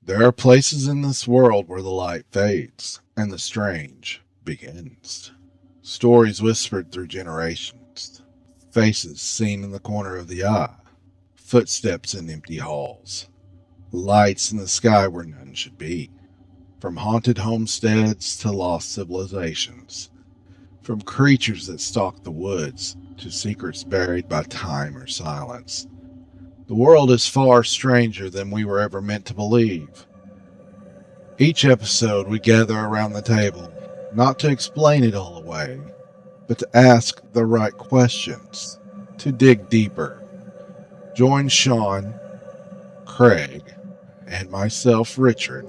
There are places in this world where the light fades and the strange begins. Stories whispered through generations, faces seen in the corner of the eye, footsteps in empty halls, lights in the sky where none should be. From haunted homesteads to lost civilizations, from creatures that stalk the woods to secrets buried by time or silence. The world is far stranger than we were ever meant to believe. Each episode, we gather around the table, not to explain it all away, but to ask the right questions, to dig deeper. Join Sean, Craig, and myself, Richard,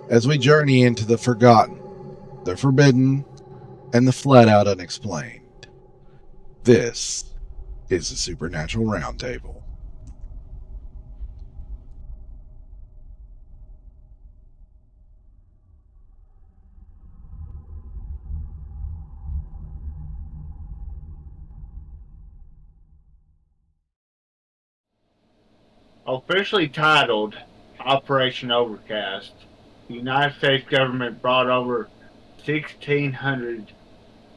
as we journey into the forgotten, the forbidden, and the flat out unexplained. This is the Supernatural Roundtable. Officially titled Operation Overcast, the United States government brought over 1,600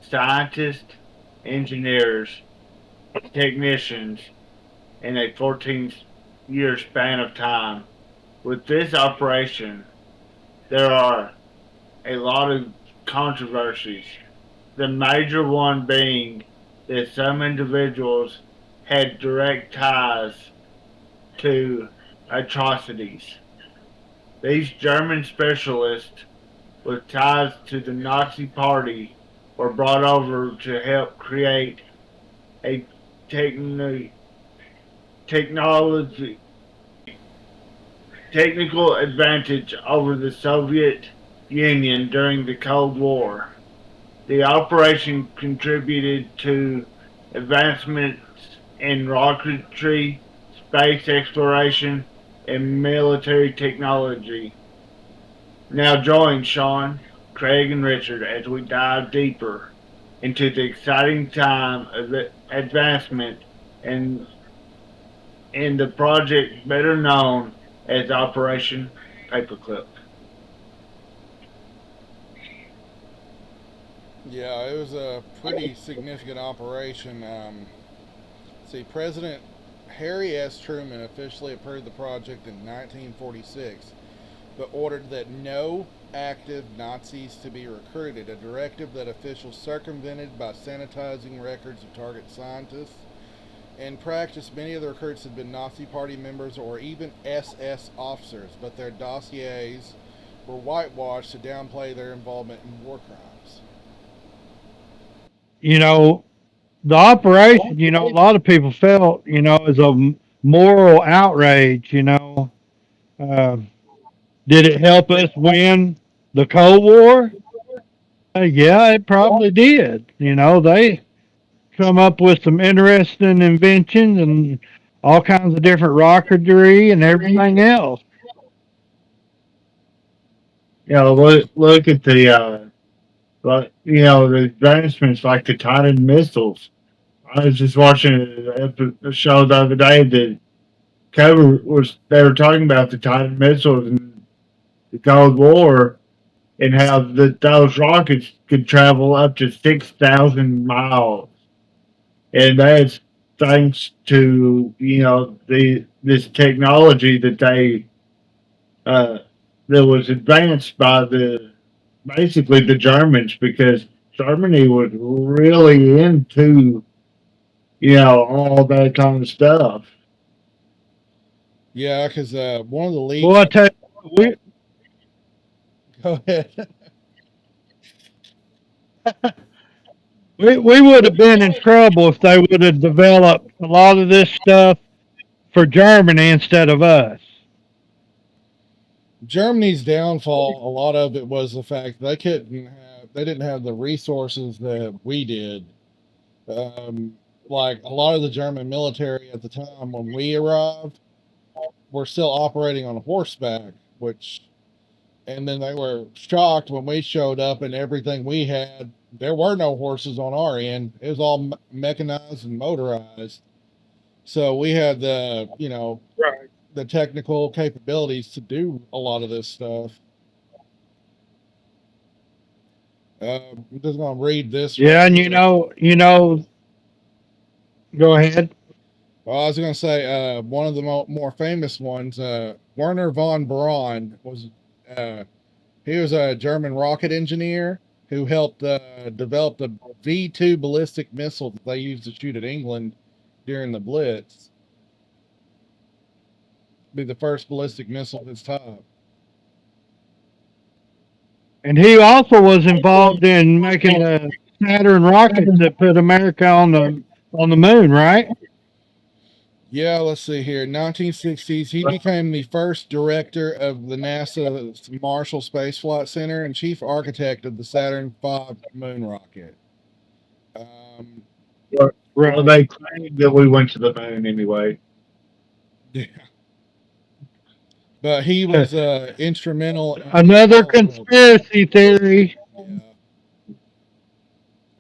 scientists, engineers, technicians in a 14-year span of time. With this operation, there are a lot of controversies. The major one being that some individuals had direct ties to atrocities. These German specialists with ties to the Nazi Party were brought over to help create a technology technical advantage over the Soviet Union during the Cold War. The operation contributed to advancements in rocketry, space exploration, and military technology. Now join Sean, Craig, and Richard as we dive deeper into the exciting time of advancement in, in the project better known as Operation Paperclip. Yeah, it was a pretty significant operation. President Harry S. Truman officially approved the project in 1946, but ordered that no active Nazis to be recruited, a directive that officials circumvented by sanitizing records of target scientists. In practice, many of the recruits had been Nazi Party members or even SS officers, but their dossiers were whitewashed to downplay their involvement in war crimes. You know, the operation, a lot of people felt, is a moral outrage. Uh, did it help us win the Cold War? Yeah, it probably did. They come up with some interesting inventions and all kinds of different rocketry and everything else. Look at the advancements like the Titan missiles. I was just watching a show the other day that they were talking about the Titan missiles and the Cold War and how those rockets could travel up to 6,000 miles, and that's thanks to this technology uh, that was advanced by the basically the Germans, because Germany was really into all that kind of stuff. Yeah, because one of the Well, leaks. I tell you, Go ahead. we would have been in trouble if they would have developed a lot of this stuff for Germany instead of us. Germany's downfall, a lot of it was the fact they didn't have the resources that we did. Um, like a lot of the German military at the time when we arrived were still operating on horseback, and then they were shocked when we showed up and everything we had. There were no horses on our end. It was all mechanized and motorized. So we had the, Right. the technical capabilities to do a lot of this stuff. I'm just gonna read this. Yeah, right and here. go ahead. Well, I was gonna say one of the more famous ones. Wernher von Braun was. He was a German rocket engineer who helped develop the V2 ballistic missile that they used to shoot at England during the Blitz. Be the first ballistic missile of its type. And he also was involved in making the Saturn rockets that put America on the moon, right? Yeah, let's see here. 1960s, he became the first director of the NASA's Marshall Space Flight Center and chief architect of the Saturn V moon rocket. Um, Well, Right. they claimed that we went to the moon anyway. yeah. But he was instrumental in Another Apollo program. conspiracy theory. Yeah.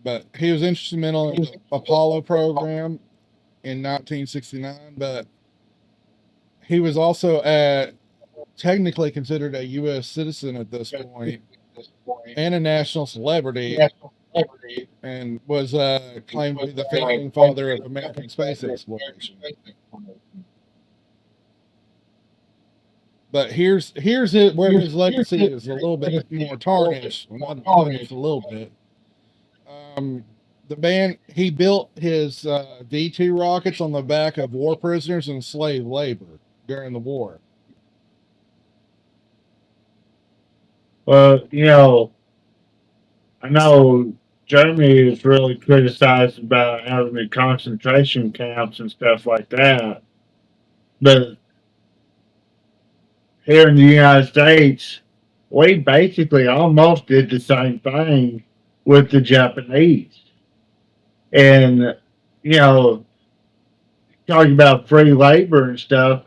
But he was instrumental in the Apollo program in 1969. But he was also technically considered a U.S. citizen at this point and a national celebrity, and was claimed to be the founding father of American space exploration. But here's it where his legacy is a little bit more tarnished. Well, not tarnished, a little bit. The man, he built his V2 rockets on the back of war prisoners and slave labor during the war. Well, I know Germany is really criticized about having the concentration camps and stuff like that. But here in the United States, we basically almost did the same thing with the Japanese. And, you know, talking about free labor and stuff,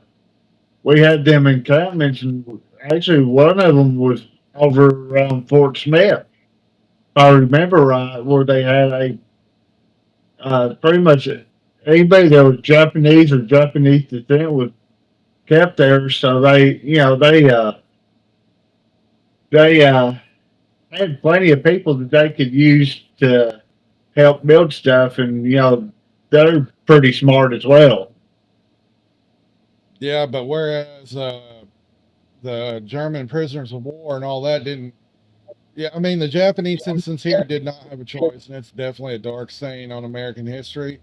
we had them encampments, and actually one of them was over around Fort Smith, if I remember right, where they had pretty much anybody that was Japanese or Japanese descent was kept there. So they had plenty of people that they could use to help build stuff, and they're pretty smart as well. Yeah, but whereas the German prisoners of war and all that didn't. Yeah, I mean, the Japanese citizens here did not have a choice, and it's definitely a dark stain on American history.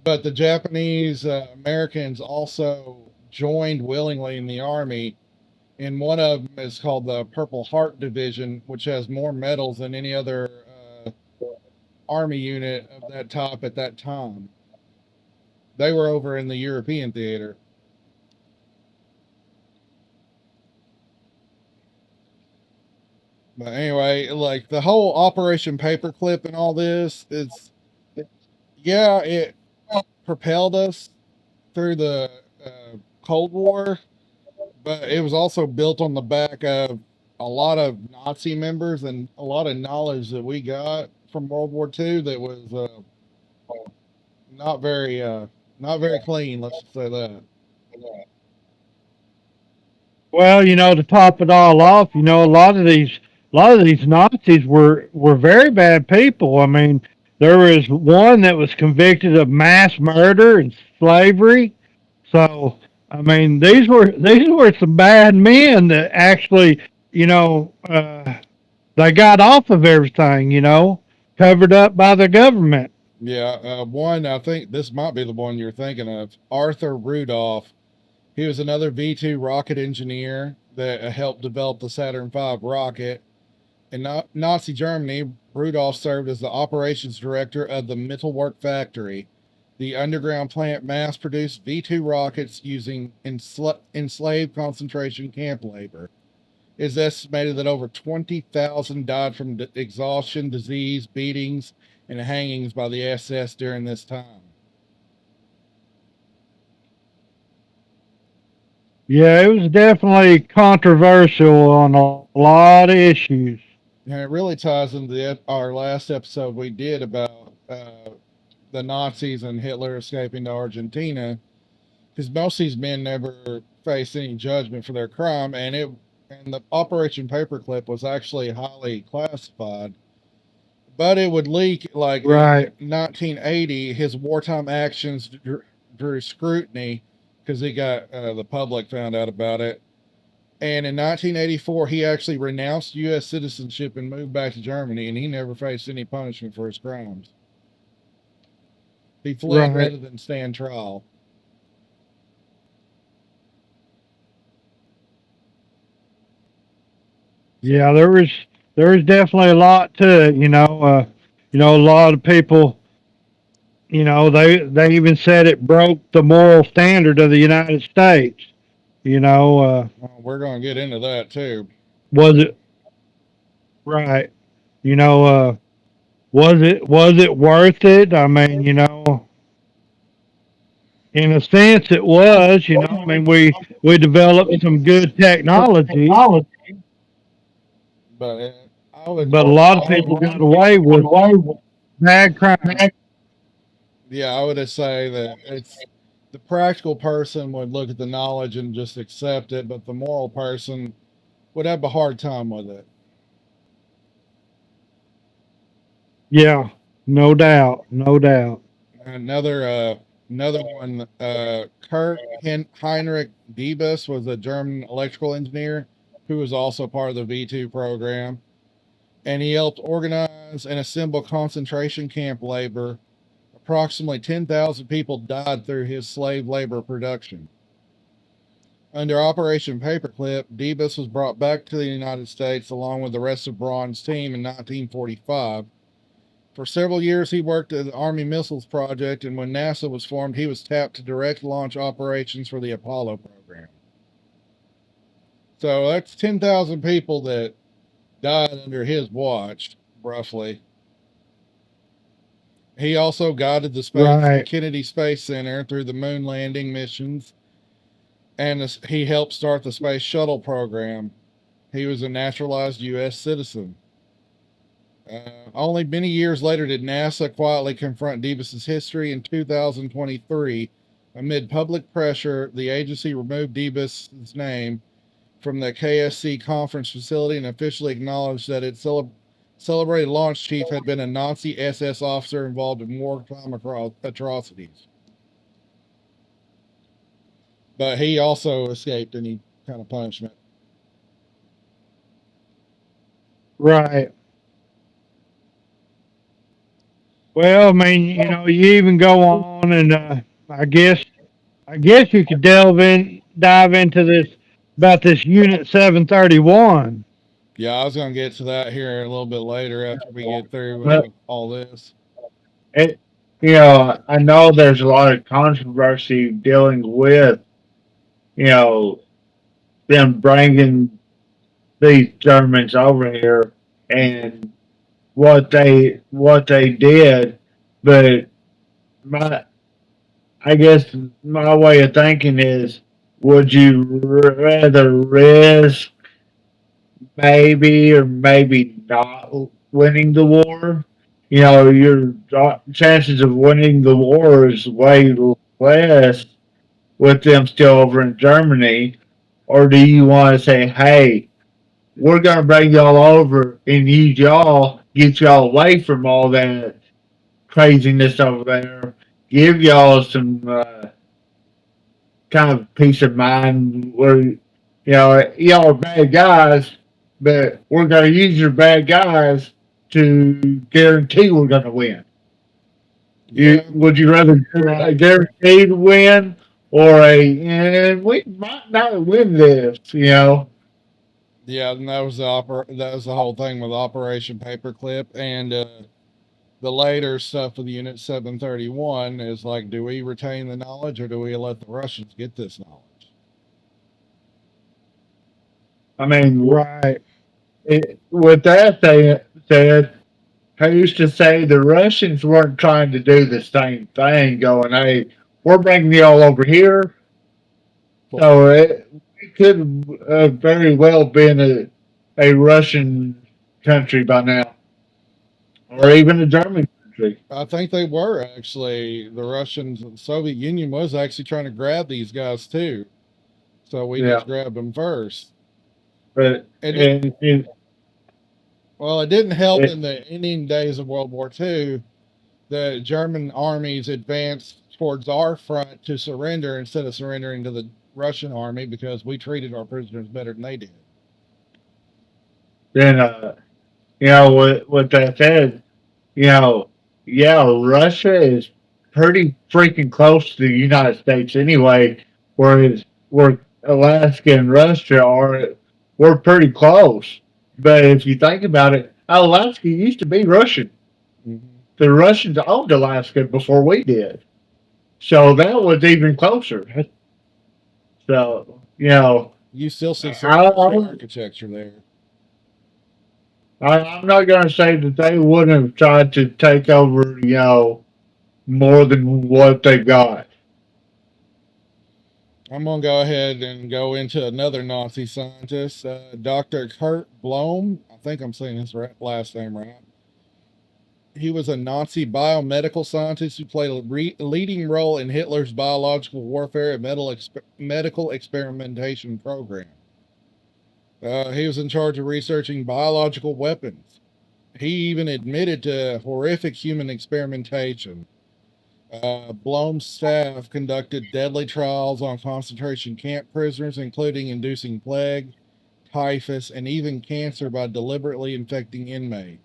But the Japanese Americans also joined willingly in the army, and one of them is called the Purple Heart Division, which has more medals than any other army unit of that type at that time. They were over in the European theater. But anyway, like the whole Operation Paperclip and all this, yeah, it propelled us through the Cold War, but it was also built on the back of a lot of Nazi members and a lot of knowledge that we got from World War II that was not very not very clean. Let's just say that. Well, to top it all off, a lot of these Nazis were very bad people. I mean, there was one that was convicted of mass murder and slavery. So, I mean, these were some bad men that actually, they got off of everything, covered up by the government. Yeah, one I think this might be the one you're thinking of, Arthur Rudolph. He was another V2 rocket engineer that helped develop the Saturn V rocket. In Nazi Germany, Rudolph served as the operations director of the Mittelwerk factory. The underground plant mass produced V2 rockets using enslaved concentration camp labor. It is estimated that over 20,000 died from exhaustion, disease, beatings, and hangings by the SS during this time. Yeah, it was definitely controversial on a lot of issues. And it really ties into our last episode we did about the Nazis and Hitler escaping to Argentina, because most of these men never face any judgment for their crime, and the Operation Paperclip was actually highly classified. But it would leak like Right. in 1980. His wartime actions drew scrutiny because the public found out about it. And in 1984, he actually renounced U.S. citizenship and moved back to Germany, and he never faced any punishment for his crimes. He fled Right. rather than stand trial. Yeah, there was definitely a lot to it, a lot of people, they even said it broke the moral standard of the United States. You know, Well, we're going to get into that too. was it right? You know, was it worth it? I mean, in a sense, it was. I mean, we developed some good technology, But I would, but a lot of people got away with bad crime. yeah, I would say that it's the practical person would look at the knowledge and just accept it, but the moral person would have a hard time with it. Yeah, no doubt, no doubt. Another one, Heinrich Diebus was a German electrical engineer who was also part of the V2 program, and he helped organize and assemble concentration camp labor. Approximately 10,000 people died through his slave labor production. Under Operation Paperclip, Diebus was brought back to the United States along with the rest of Braun's team in 1945. For several years, he worked at the Army Missiles Project, and when NASA was formed, he was tapped to direct launch operations for the Apollo program. So that's 10,000 people that died under his watch, roughly. He also guided the Right. Kennedy Space Center through the moon landing missions, and he helped start the Space Shuttle program. He was a naturalized U.S. citizen. Only many years later did NASA quietly confront Diebus's history. In 2023. Amid public pressure, the agency removed Diebus's name from the KSC conference facility and officially acknowledged that its celebrated launch chief had been a Nazi SS officer involved in wartime atrocities. But he also escaped any kind of punishment. Right. Well, I mean, you even go on and I guess I guess you could dive into this about this Unit 731. Yeah, I was going to get to that here a little bit later after we get through But all this. it, I know there's a lot of controversy dealing with, you know, them bringing these Germans over here and what they did, but my I guess my way of thinking is, would you rather risk maybe or maybe not winning the war? Your chances of winning the war is way less with them still over in Germany. Or do you want to say, hey, we're going to bring y'all over and use y'all, get y'all away from all that craziness over there, give y'all some kind of peace of mind where, y'all are bad guys, but we're going to use your bad guys to guarantee we're going to win. Yeah, Would you rather a guaranteed win or and we might not win this? yeah, and that was the whole thing with Operation Paperclip, and the later stuff with Unit 731 is like, do we retain the knowledge or do we let the Russians get this knowledge? I mean, Right. with that said, who's to say the Russians weren't trying to do the same thing, going, hey, we're bringing y'all over here. So it could very well been a Russian country by now, or Well, even a German country. I think they were actually the Russians. The Soviet Union was actually trying to grab these guys too. So we Yeah, just grabbed them first. but And and well, it didn't help it, in the ending days of World War II. The German armies advanced towards our front to surrender instead of surrendering to the Russian army because we treated our prisoners better than they did. then you know what that says. You know, yeah, Russia is pretty freaking close to the United States anyway. Where Alaska and Russia are, we're pretty close. But if you think about it, Alaska used to be Russian. Mm-hmm. The Russians owned Alaska before we did, so that was even closer. So you know, You still see some I, Russian I, architecture there. I'm not going to say that they wouldn't have tried to take over, you know, more than what they got. I'm going to go ahead and go into another Nazi scientist, Dr. Kurt Blom. I think I'm saying his last name right. He was a Nazi biomedical scientist who played a leading role in Hitler's biological warfare and medical experimentation program. He was in charge of researching biological weapons. He even admitted to horrific human experimentation. Blom's staff conducted deadly trials on concentration camp prisoners, including inducing plague, typhus, and even cancer by deliberately infecting inmates.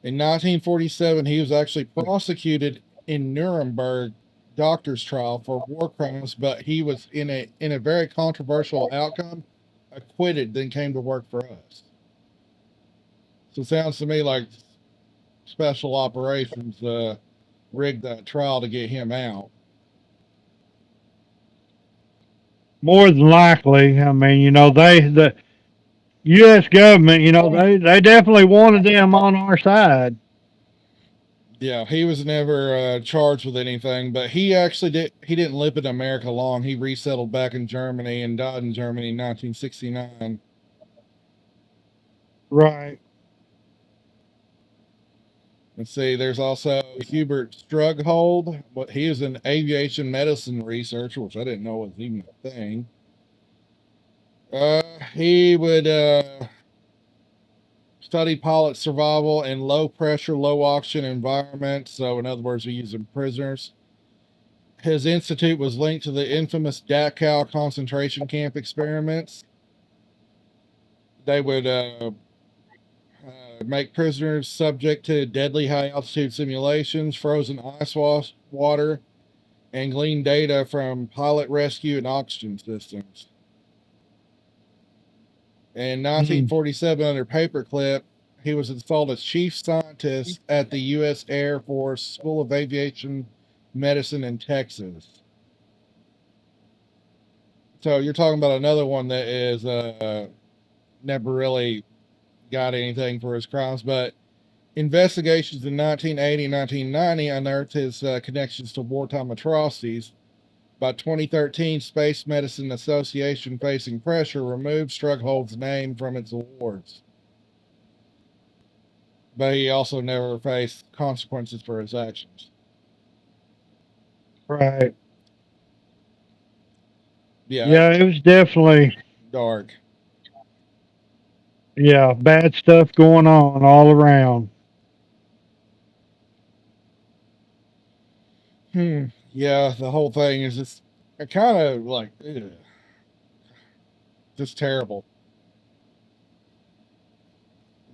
In 1947, he was actually prosecuted in Nuremberg doctor's trial for war crimes, but he was in a very controversial outcome, acquitted, then came to work for us. So it sounds to me like special operations rigged that trial to get him out. More than likely, I mean, the U.S. government, they definitely wanted them on our side. Yeah, he was never charged with anything, but he actually did. He didn't live in America long. He resettled back in Germany and died in Germany in 1969. Right. Let's see. There's also Hubert Strughold. But he was an aviation medicine researcher, which I didn't know was even a thing. He would study pilot survival in low pressure, low oxygen environments. So, in other words, we use them prisoners. His institute was linked to the infamous Dachau concentration camp experiments. They would make prisoners subject to deadly high altitude simulations, frozen ice water, and glean data from pilot rescue and oxygen systems. In Mm. 1947, under Paperclip, he was installed as chief scientist at the U.S. Air Force School of Aviation Medicine in Texas. So you're talking about another one that is never really got anything for his crimes, but investigations in 1980 and 1990 unearthed his connections to wartime atrocities. By 2013, Space Medicine Association, facing pressure, removed Strughold's name from its awards. But he also never faced consequences for his actions. Right. Yeah, Yeah, it was definitely, dark. yeah, bad stuff going on all around. Yeah, the whole thing is just kind of like, just terrible.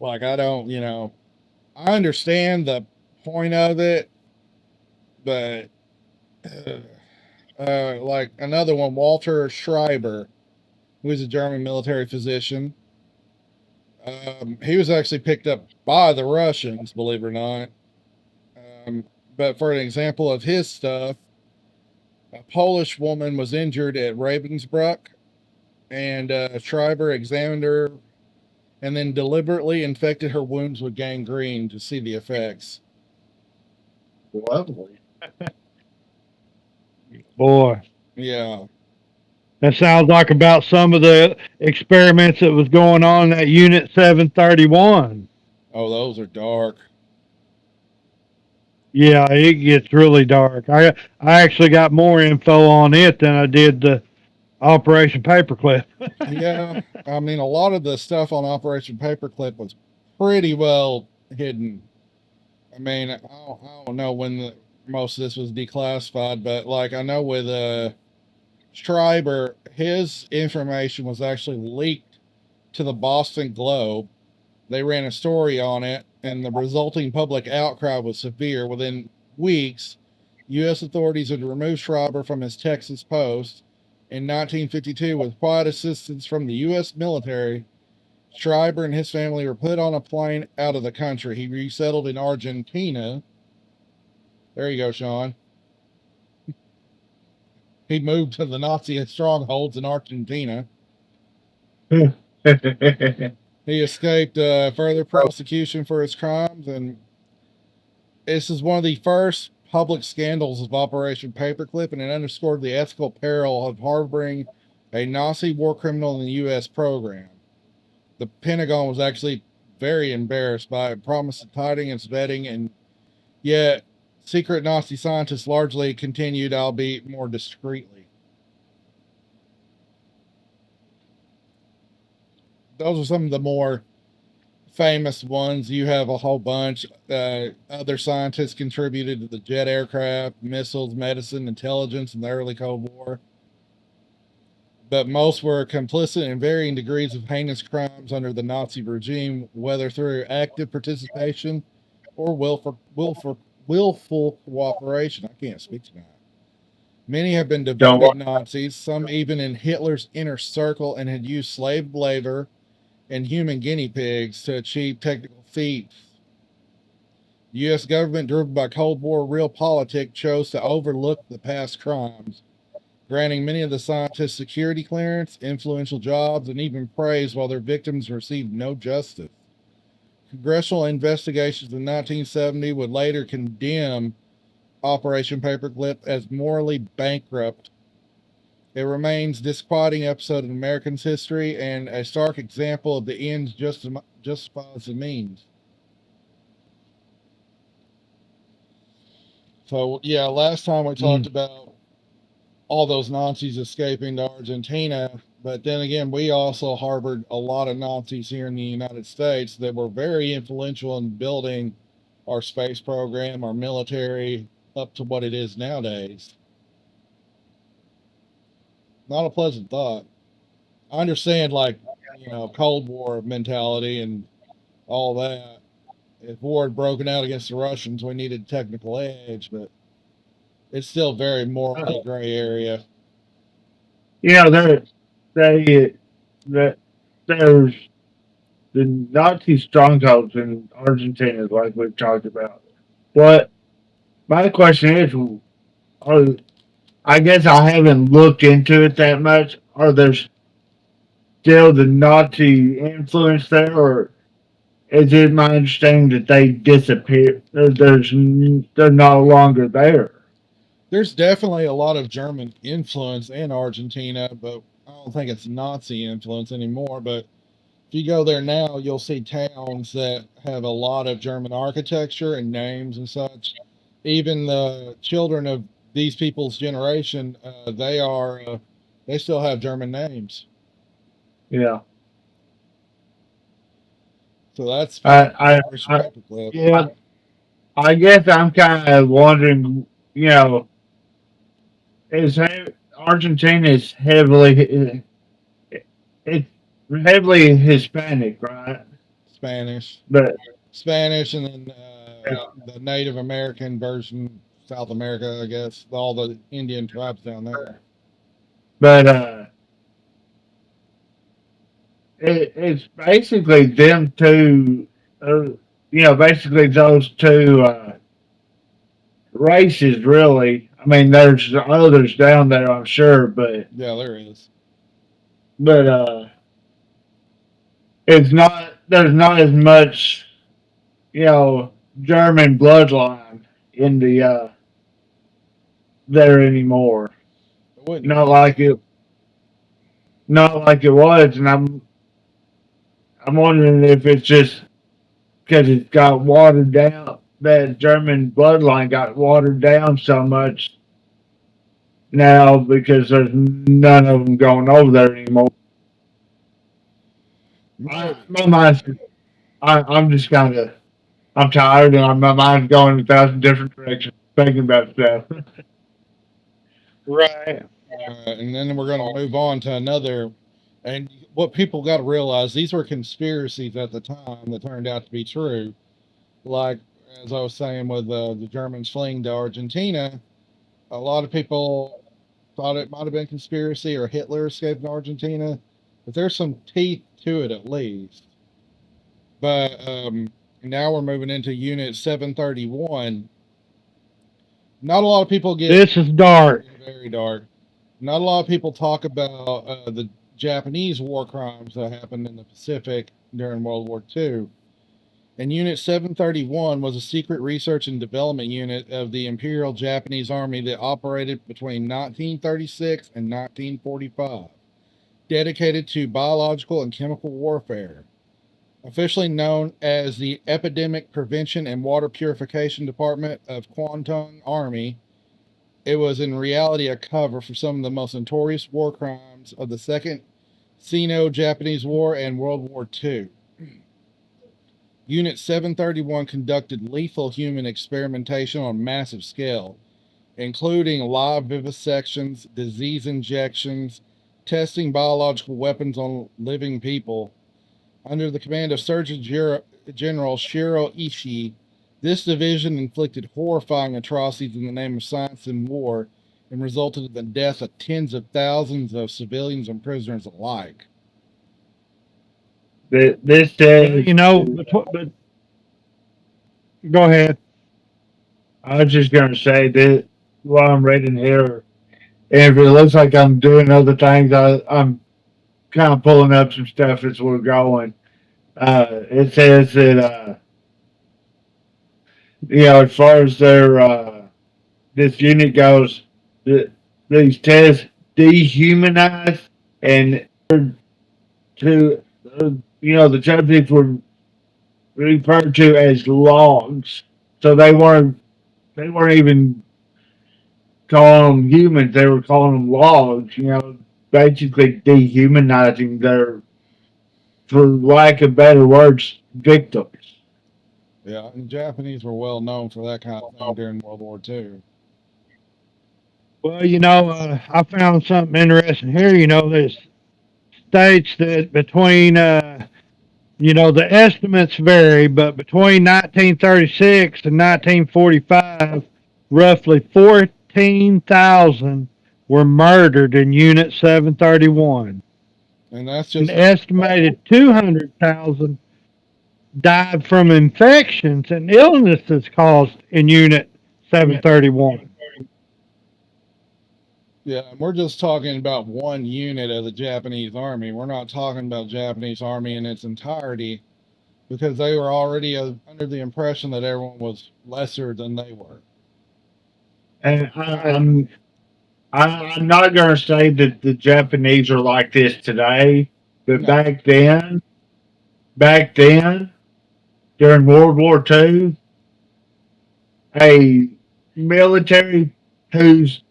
Like, I don't, I understand the point of it, but like another one, Walter Schreiber, who was a German military physician. He was actually picked up by the Russians, believe it or not. Um, but for an example of his stuff, a Polish woman was injured at Ravensbrück, and Schreiber examined her and then deliberately infected her wounds with gangrene to see the effects. Lovely. Boy, Yeah. that sounds like about some of the experiments that was going on at Unit 731. Oh, those are dark. Yeah, it gets really dark. I actually got more info on it than I did Operation Paperclip. Yeah, I mean, a lot of the stuff on Operation Paperclip was pretty well hidden. I mean, I don't know when most of this was declassified, but like I know with Schreiber, his information was actually leaked to the Boston Globe. They ran a story on it, and the resulting public outcry was severe. Within weeks, U.S. authorities had removed Schreiber from his Texas post. In 1952, with quiet assistance from the U.S. military, Schreiber and his family were put on a plane out of the country. He resettled in Argentina. There you go, Sean. He moved to the Nazi strongholds in Argentina. He escaped further prosecution for his crimes, and this is one of the first public scandals of Operation Paperclip, and it underscored the ethical peril of harboring a Nazi war criminal in the U.S. program. The Pentagon was actually very embarrassed by it, promised to tighten its vetting, and yet secret Nazi scientists largely continued, albeit more discreetly. Those are some of the more famous ones. You have a whole bunch. Other scientists contributed to the jet aircraft, missiles, medicine, intelligence in the early Cold War. But most were complicit in varying degrees of heinous crimes under the Nazi regime, whether through active participation or willful cooperation. I can't speak tonight. Many have been devoted Nazis, some even in Hitler's inner circle, and had used slave labor and human guinea pigs to achieve technical feats. The U.S. government, driven by Cold War realpolitik, chose to overlook the past crimes, granting many of the scientists security clearance, influential jobs, and even praise while their victims received no justice. Congressional investigations in 1970 would later condemn Operation Paperclip as morally bankrupt. It remains a disquieting episode of Americans' history and a stark example of the ends justifies the means. So, yeah, last time we talked about all those Nazis escaping to Argentina, but then again, we also harbored a lot of Nazis here in the United States that were very influential in building our space program, our military, up to what it is nowadays. Not a pleasant thought. I understand, like, Cold War mentality and all that. If war had broken out against the Russians, we needed technical edge, but it's still very morally gray area. There's the Nazi strongholds in Argentina, like we've talked about. What my question is, I guess I haven't looked into it that much. Are there still the Nazi influence there, or is it my understanding that they disappeared? They're no longer there. There's definitely a lot of German influence in Argentina, but I don't think it's Nazi influence anymore. But if you go there now, you'll see towns that have a lot of German architecture and names and such. Even the children of these people's generation, they still have German names. Yeah. So that's I paperclip. Yeah, I guess I'm kind of wondering, is Argentina is heavily it's heavily Hispanic, right? Spanish, But and then the Native American version, South America, I guess, all the Indian tribes down there. but it's basically them two, basically those two races, really. I mean, there's others down there, I'm sure, but Yeah, there is. it's not. There's not as much, German bloodline in the there anymore. Not like it. Not like it was, and I'm wondering if it's just because it got watered down. That German bloodline got watered down so much now because there's none of them going over there anymore. Maybe. My mind's, I'm just kind of, I'm tired and my mind's going in 1,000 different directions thinking about stuff. Right. And then we're going to move on to another. And what people got to realize, these were conspiracies at the time that turned out to be true. Like, as I was saying, with the Germans fleeing to Argentina, a lot of people thought it might have been conspiracy or Hitler escaped in Argentina, but there's some teeth to it at least. But now we're moving into Unit 731. Not a lot of people get This is dark. very dark. Not a lot of people talk about the Japanese war crimes that happened in the Pacific during World War II. And Unit 731 was a secret research and development unit of the Imperial Japanese Army that operated between 1936 and 1945, dedicated to biological and chemical warfare. Officially known as the Epidemic Prevention and Water Purification Department of Kwantung Army, it was in reality a cover for some of the most notorious war crimes of the Second Sino-Japanese War and World War II. Unit 731 conducted lethal human experimentation on a massive scale, including live vivisections, disease injections, testing biological weapons on living people. Under the command of Surgeon General Shiro Ishii, this division inflicted horrifying atrocities in the name of science and war and resulted in the death of tens of thousands of civilians and prisoners alike. This Well, says, you know, but go ahead. I was just going to say that while I'm reading here, and if it looks like I'm doing other things, I'm kind of pulling up some stuff as we're going. It says that, as far as their this unit goes, that these tests dehumanize and to the subjects were referred to as logs, so they weren't even calling them humans; they were calling them logs. Basically dehumanizing their, for lack of better words, victims. Yeah, and the Japanese were well known for that kind of thing during World War II. Well, I found something interesting here. That states that the estimates vary, but between 1936 and 1945, roughly 14,000 were murdered in Unit 731. And that's An just estimated 200,000 died from infections and illnesses caused in Unit 731. Yeah, and we're just talking about one unit of the Japanese army. We're not talking about Japanese army in its entirety because they were already under the impression that everyone was lesser than they were. And I'm not going to say that the Japanese are like this today, but No, back then, during World War II, a military whose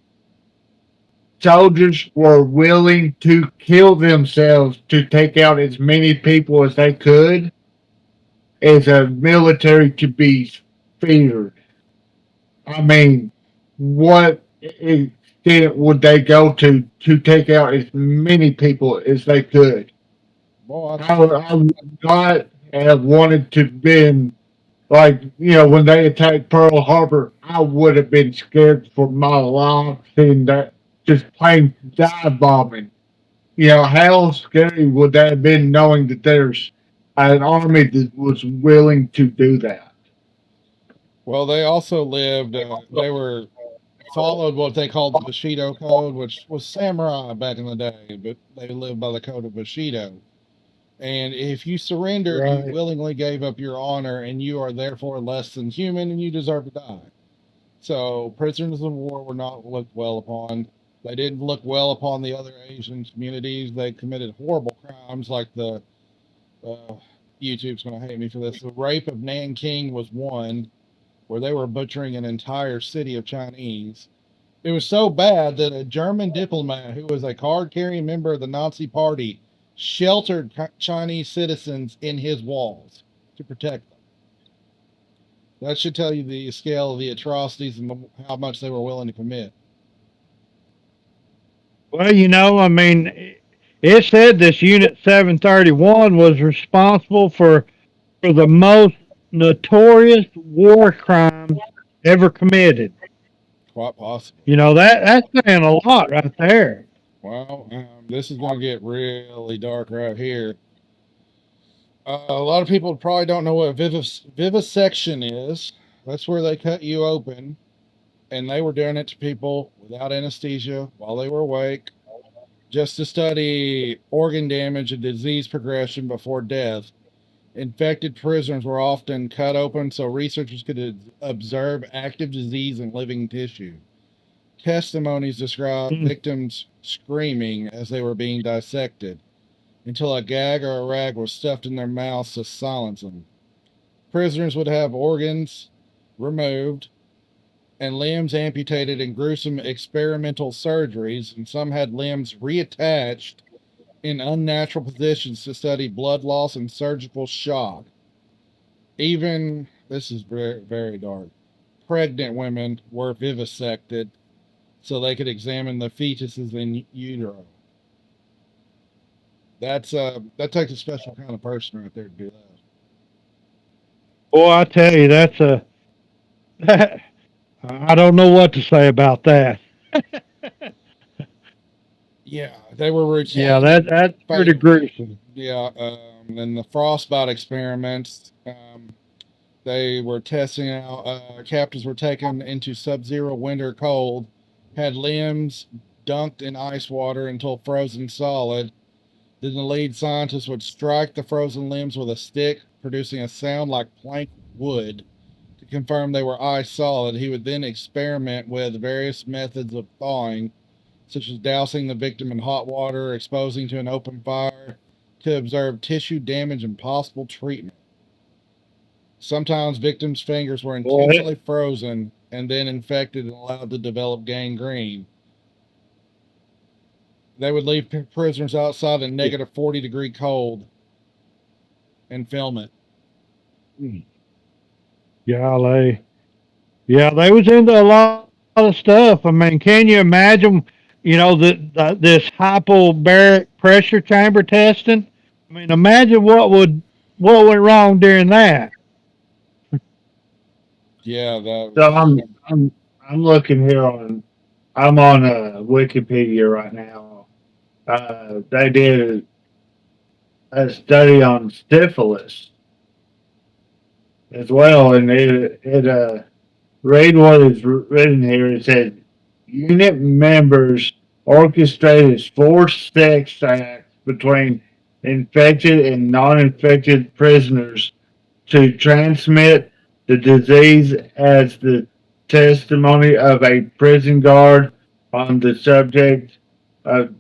soldiers were willing to kill themselves to take out as many people as they could is a military to be feared. I mean, what extent would they go to take out as many people as they could? boy, I would not have wanted to been like, when they attacked Pearl Harbor, I would have been scared for my life seeing that just plain dive bombing. How scary would that have been knowing that there's an army that was willing to do that? well, they also lived. They were followed what they called the Bushido Code, which was samurai back in the day, but they lived by the code of Bushido. And if you surrendered, you Right. willingly gave up your honor, and you are therefore less than human, and you deserve to die. So prisoners of war were not looked well upon. They didn't look well upon the other Asian communities. They committed horrible crimes like the uh, YouTube's going to hate me for this. The rape of Nanking was one, where they were butchering an entire city of Chinese. It was so bad that a German diplomat who was a card carrying member of the Nazi Party sheltered Chinese citizens in his walls to protect them. That should tell you the scale of the atrocities and how much they were willing to commit. Well, I mean, it said this Unit 731 was responsible for the most notorious war crimes ever committed. Quite possibly. That's saying a lot right there. Well, this is going to get really dark right here. A lot of people probably don't know what vivisection is. That's where they cut you open, and they were doing it to people without anesthesia while they were awake, just to study organ damage and disease progression before death. Infected prisoners were often cut open so researchers could observe active disease in living tissue. Testimonies describe Mm. victims screaming as they were being dissected until a gag or a rag was stuffed in their mouths to silence them. Prisoners would have organs removed and limbs amputated in gruesome experimental surgeries, and some had limbs reattached in unnatural positions to study blood loss and surgical shock. Even, this is very, very dark, pregnant women were vivisected so they could examine the fetuses in utero. That takes a special kind of person right there to do that. Boy, I tell you, that, I don't know what to say about that. Yeah, they were Yeah, routinely that's pretty gruesome. yeah, and the frostbite experiments. They were testing out. Captives were taken into sub-zero winter cold, had limbs dunked in ice water until frozen solid. Then the lead scientist would strike the frozen limbs with a stick, producing a sound like plank wood. To confirm they were ice solid, he would then experiment with various methods of thawing, such as dousing the victim in hot water, exposing to an open fire, to observe tissue damage and possible treatment. Sometimes victims' fingers were Boy, intentionally frozen and then infected and allowed to develop gangrene. They would leave prisoners outside in negative 40-degree cold and film it. golly. Yeah, they was into a lot of stuff. I mean, can you imagine, this hypobaric pressure chamber testing? I mean, imagine what went wrong during that. Yeah, that So was. I'm looking here I'm on Wikipedia right now. They did a study on syphilis as well, and it read what is written here. It said unit members orchestrated forced sex acts between infected and non-infected prisoners to transmit the disease, as the testimony of a prison guard on the subject of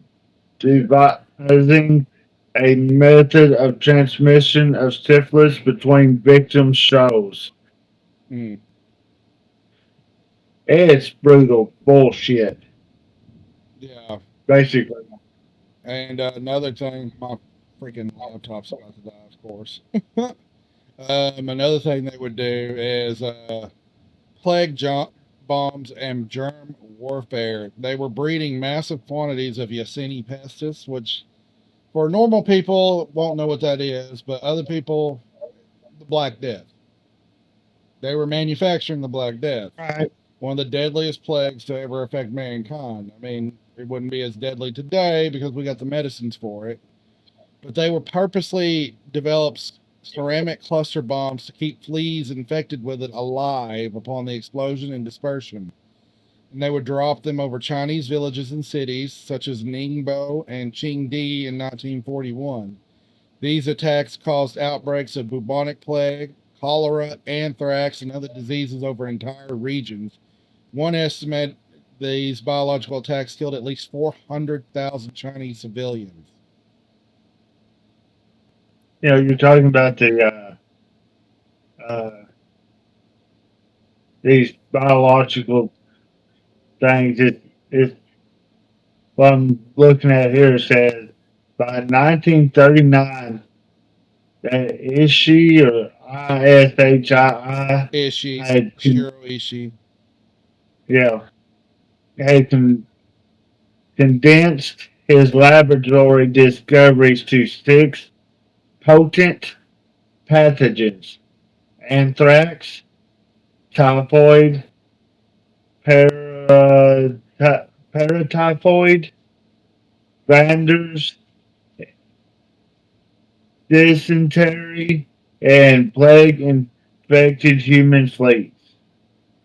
devising a method of transmission of syphilis between victims shows. Mm, It's brutal bullshit, yeah. basically. And another thing, my freaking laptop's about to die, of course. Another thing they would do is plague bombs and germ warfare. They were breeding massive quantities of Yersinia pestis, which for normal people won't know what that is, but other people, the Black Death. They were manufacturing the Black Death, Right. one of the deadliest plagues to ever affect mankind. I mean, it wouldn't be as deadly today because we got the medicines for it, but they were purposely developed ceramic cluster bombs to keep fleas infected with it alive upon the explosion and dispersion. And they would drop them over Chinese villages and cities such as Ningbo and Qingdi in 1941. These attacks caused outbreaks of bubonic plague, cholera, anthrax, and other diseases over entire regions. One estimate these biological attacks killed at least 400,000 Chinese civilians. You're talking about uh, these biological things. It's what I'm looking at here says by 1939, Ishii or ISHII Ishii, had Shiro Ishii. yeah had condensed his laboratory discoveries to 6 potent pathogens: anthrax, typhoid, para, paratyphoid, Vanders, dysentery, and plague infected human fleas.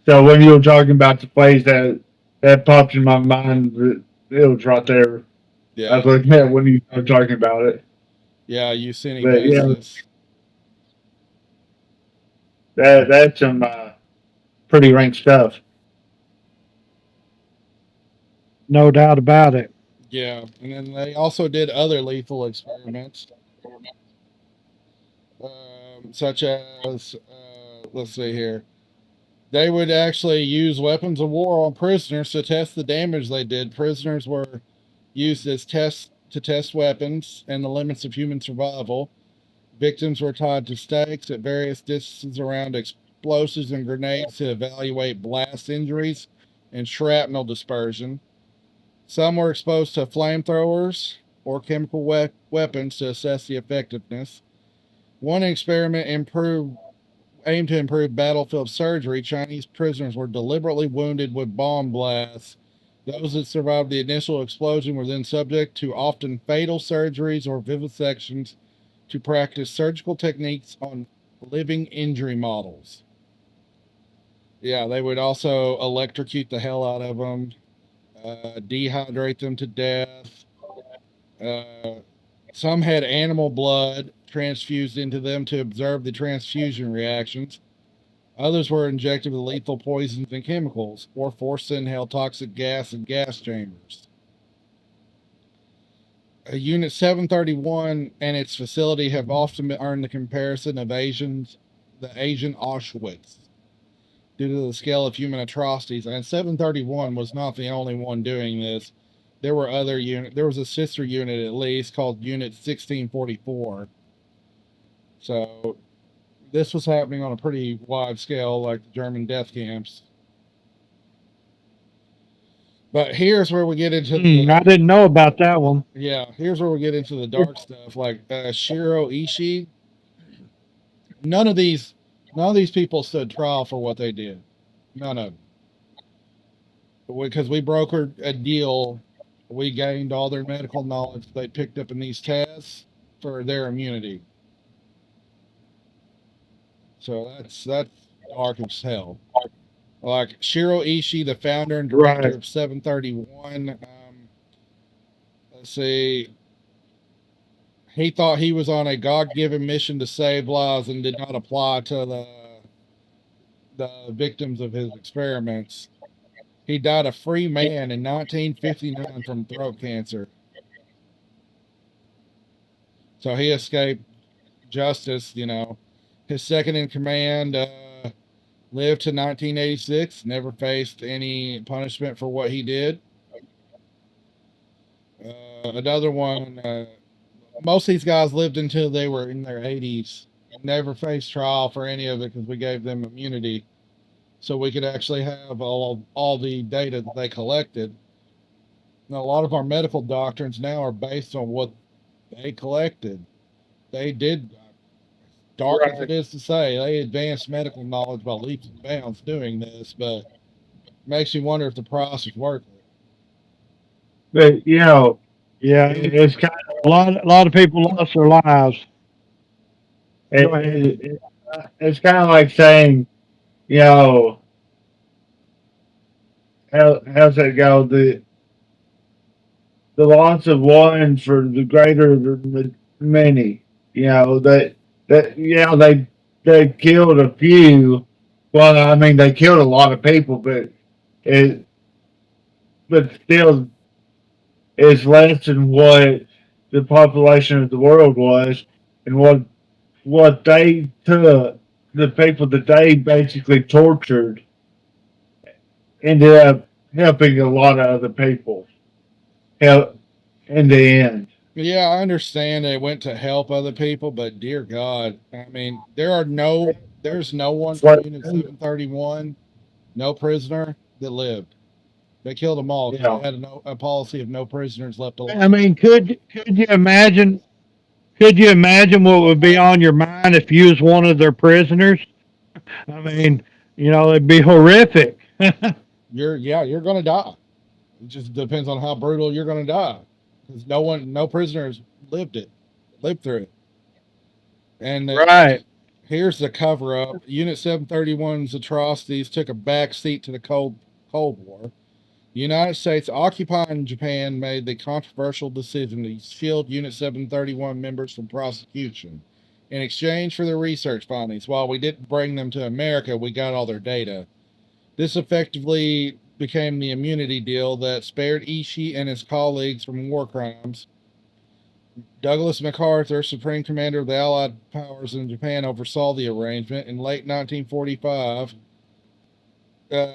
So when you were talking about the fleas, that popped in my mind. It was right there. I Yeah, was looking at when you were talking about it. yeah, Yersinia But yeah, pestis. that's some pretty rank stuff. No doubt about it. Yeah, and then they also did other lethal experiments, such as let's see here. They would actually use weapons of war on prisoners to test the damage they did. Prisoners were used as tests to test weapons and the limits of human survival. Victims were tied to stakes at various distances around explosives and grenades to evaluate blast injuries and shrapnel dispersion. Some were exposed to flamethrowers or chemical weapons to assess the effectiveness. One experiment aimed to improve battlefield surgery. Chinese prisoners were deliberately wounded with bomb blasts. Those that survived the initial explosion were then subject to often fatal surgeries or vivisections to practice surgical techniques on living injury models. Yeah, they would also electrocute the hell out of them, dehydrate them to death. Uh, some had animal blood transfused into them to observe the transfusion reactions. Others were injected with lethal poisons and chemicals, or forced to inhale toxic gas in gas chambers. Unit 731 and its facility have often earned the comparison of the Asian Auschwitz due to the scale of human atrocities. And 731 was not the only one doing this. There were other units. There was a sister unit at least called Unit 1644. So this was happening on a pretty wide scale, like the German death camps. But here's where we get into I the didn't know about that one. yeah. Here's where we get into the dark stuff, like Shiro Ishii. None of these, none of these people stood trial for what they did. None of them, because we brokered a deal. We gained all their medical knowledge they picked up in these tests for their immunity. So that's dark as hell. Like Shiro Ishii, the founder and director Right. of 731. Let's see. He thought he was on a God-given mission to save lives and did not apply to the victims of his experiments. He died a free man in 1959 from throat cancer. So he escaped justice, you know. His second in command lived to 1986, never faced any punishment for what he did. Another one, most of these guys lived until they were in their 80s, never faced trial for any of it because we gave them immunity. So we could actually have all the data that they collected. Now, a lot of our medical doctrines now are based on what they collected. They did, dark as it Right. is to say, they advanced medical knowledge by leaps and bounds doing this, but it makes you wonder if the price is worth it. But Yeah, it's kind a lot of people lost their lives. of Go ahead. it's kind of like saying, you know, how's that go? The loss of one for the greater many. You know that they killed a few. Well, I mean they killed a lot of people, it but still it's less than what the population of the world was, and what they took, the people that they basically tortured ended up helping a lot of other people. Help in the end. Yeah, I understand they went to help other people, but dear God, I mean, there's no one from What? Unit 731, no prisoner that lived. They killed them all because they Yeah. had a policy of no prisoners left I alive. mean, could you imagine? Could you imagine what would be on your mind if you was one of their prisoners? I mean, it'd be horrific. You're gonna die. It just depends on how brutal you're gonna die, because no prisoners lived it, lived through it. And Right. here's the cover up. Unit 731's atrocities took a back seat to the Cold War. The United States occupying Japan made the controversial decision to shield Unit 731 members from prosecution. In exchange for their research findings, while we didn't bring them to America, we got all their data. This effectively became the immunity deal that spared Ishii and his colleagues from war crimes. Douglas MacArthur, Supreme Commander of the Allied powers in Japan, oversaw the arrangement. In late 1945, uh,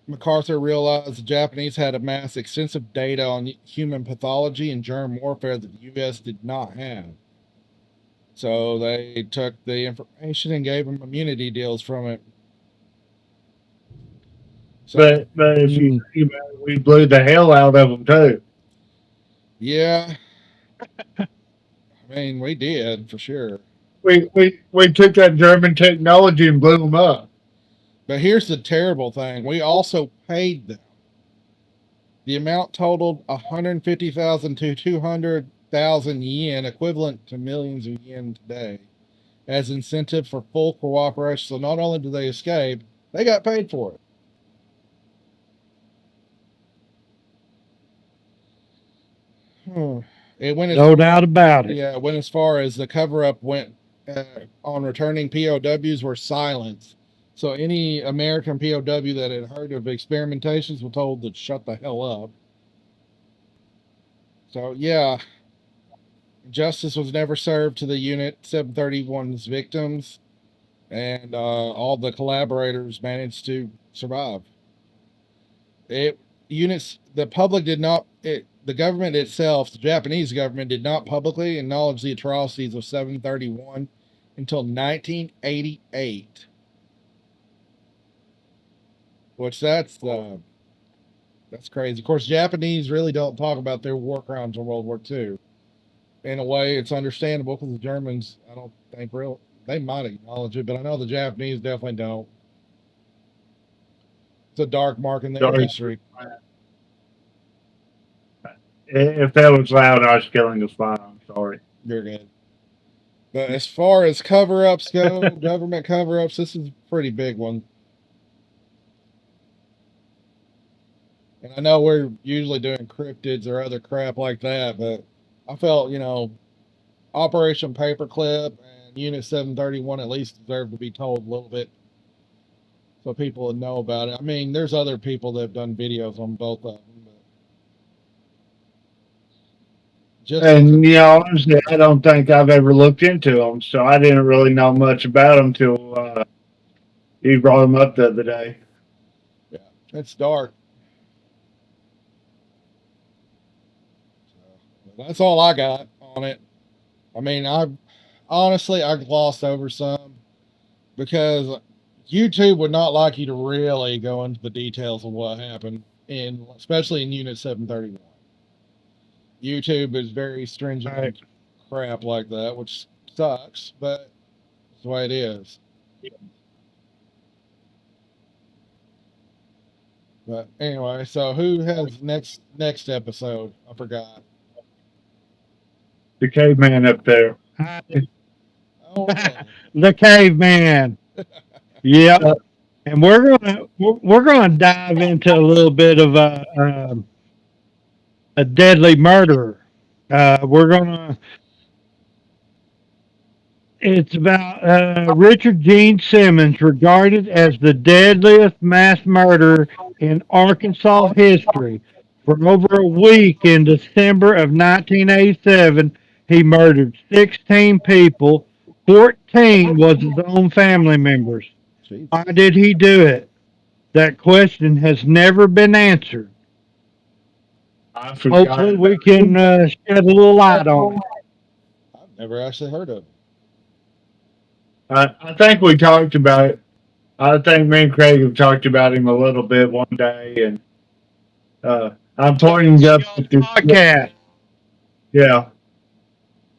MacArthur realized the Japanese had amassed extensive data on human pathology and germ warfare that the U.S. did not have. So they took the information and gave them immunity deals from it. So, But if you think about it, we blew the hell out of them too. yeah, I mean, we did for sure. We took that German technology and blew them up. But here's the terrible thing: we also paid them. The amount totaled 150,000 to 200,000 yen, equivalent to millions of yen today, as incentive for full cooperation. So not only did they escape, they got paid for it. It went as No doubt about it. yeah, it went as far as the cover up went on returning POWs were silenced. So any American POW that had heard of experimentations were told to shut the hell up. So yeah, justice was never served to the Unit 731's victims, and all the collaborators managed to survive. It units the public did not. The government itself, the Japanese government, did not publicly acknowledge the atrocities of 731 until 1988. Which that's crazy. Of course, Japanese really don't talk about their war crimes in World War II. In a way, it's understandable because the Germans, I don't think they might acknowledge it, but I know the Japanese definitely don't. It's a dark mark in their Sorry. history. If that was loud, I was killing a fly. I'm sorry. You're good. But as far as cover ups go, government cover ups, this is a pretty big one. And I know we're usually doing cryptids or other crap like that, but I felt, Operation Paperclip and Unit 731 at least deserve to be told a little bit so people would know about it. I mean, there's other people that have done videos on both of them, but just And honestly, I don't think I've ever looked into them, so I didn't really know much about them till you brought them up the other day. yeah, it's dark. So, that's all I got on it. I mean, I glossed over some because YouTube would not like you to really go into the details of what happened especially in Unit 731. YouTube is very stringent on crap like that, which sucks, but it's the way it is. But anyway, so who has next episode? I forgot. The caveman up there. Oh, yeah. The caveman. Yep. And we're gonna dive into a little bit of a deadly murderer. We're gonna. It's about Richard Gene Simmons, regarded as the deadliest mass murderer in Arkansas history. For over a week in December of 1987, he murdered 16 people. 14 was his own family members. Jeez. Why did he do it? that question has never been answered. I forgot. Hopefully, we can shed a little light on it. I've never actually heard of it. I think we talked about it. I think me and Craig have talked about him a little bit one day, and I'm pointing up at this. Podcast. Yeah,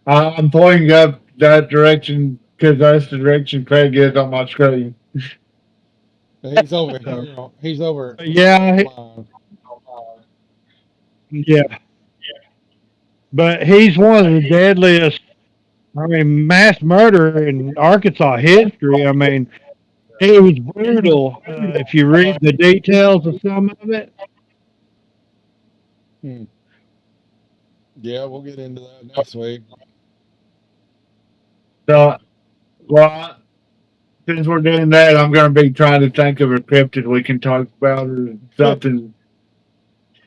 I'm pointing up that direction because that's the direction Craig is on my screen. He's over here. He's over. Yeah, online. yeah. But he's one of the deadliest, I mean, mass murder in Arkansas history. I mean, it was brutal. If you read the details of some of it, Yeah, we'll get into that next week. So, well, since we're doing that, I'm going to be trying to think of a cryptid we can talk about or something.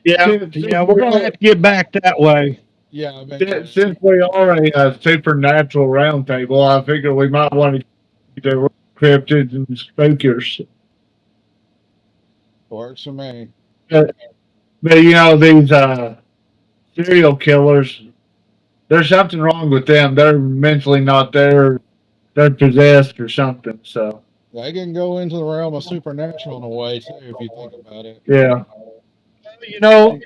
Yeah, yeah, we're gonna have to get back that way. Yeah, I mean, Since we are a supernatural roundtable, I figure we might want to do cryptids and spookers. works for me. But you know, these serial killers, there's something wrong with them. They're mentally not there. They're possessed or something. So They can go into the realm of supernatural in a way too, if you think about it. yeah, You know,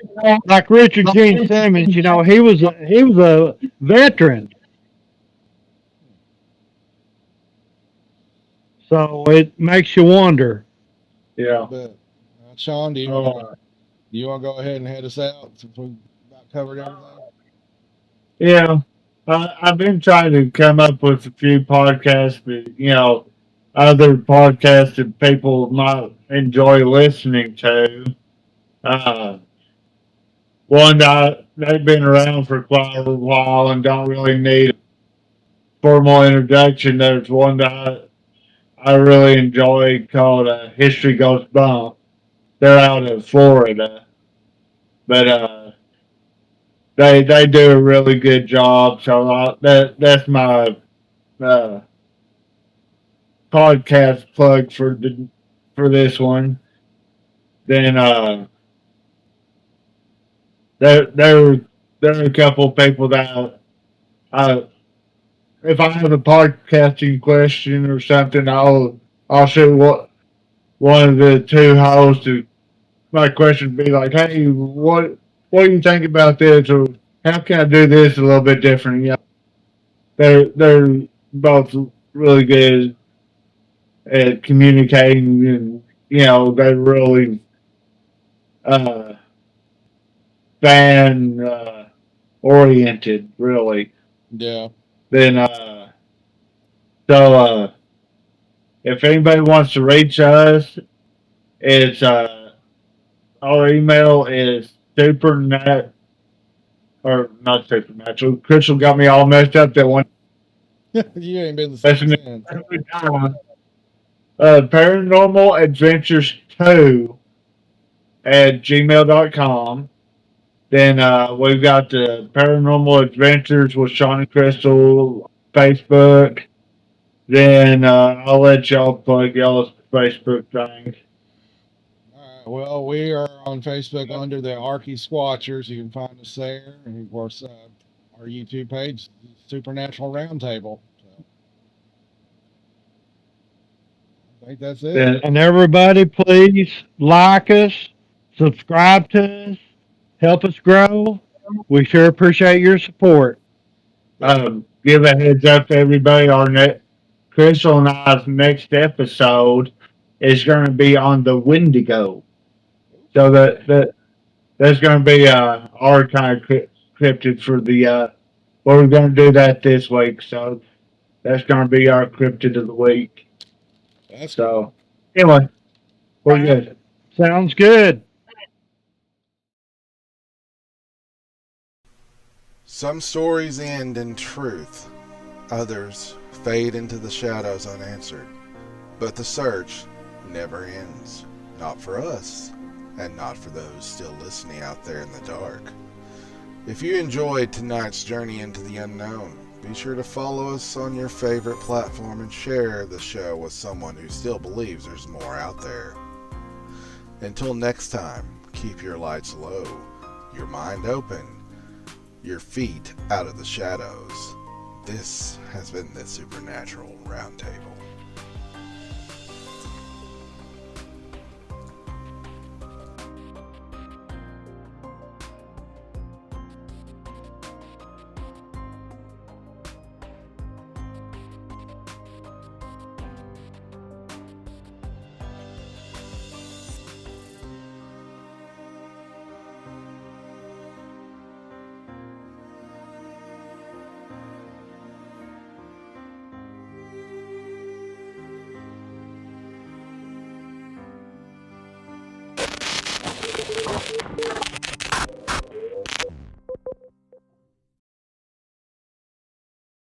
like Richard Gene Simmons. You know, he was a veteran, so it makes you wonder. yeah. But Sean, do you want to go ahead and head us out since we about covered everything? Yeah, I've been trying to come up with a few podcasts, but you know, other podcasts that people might enjoy listening to. Uh, one that they've been around for quite a while and don't really need a formal introduction. There's one that I really enjoy called History Goes Bump. They're out of Florida, but they do a really good job. So that's my uh, podcast plug for this one. Then there are a couple of people that if I have a podcasting question or something, I'll shoot one of the two hosts. My question would be like, hey, what do you think about this, or how can I do this a little bit different? Yeah, they're both really good at communicating, and you know they're really fan oriented, really. Yeah. Then so if anybody wants to reach us, it's our email is supernat or not supernatural. Crystal got me all messed up that one. You ain't been the same since. Paranormal Adventures 2 at gmail.com. Then we've got the Paranormal Adventures with Sean and Crystal Facebook. Then I'll let y'all plug y'all's Facebook thing. Well, we are on Facebook under the Arky Squatchers. You can find us there. And of course, our YouTube page, Supernatural Roundtable. So, I think that's it. Then, And everybody, please like us, subscribe to us, help us grow. We sure appreciate your support. give a heads up to everybody. Crystal and I's next episode is going to be on the Wendigo. So that's going to be our kind of cryptid for the. We're going to do that this week. So that's going to be our cryptid of the week. That's So anyway, we're good. Sounds good. Some stories end in truth, others fade into the shadows unanswered. But the search never ends. Not for us, and not for those still listening out there in the dark. If you enjoyed tonight's journey into the unknown, be sure to follow us on your favorite platform and share the show with someone who still believes there's more out there. Until next time, keep your lights low, your mind open, your feet out of the shadows. This has been the Supernatural Roundtable.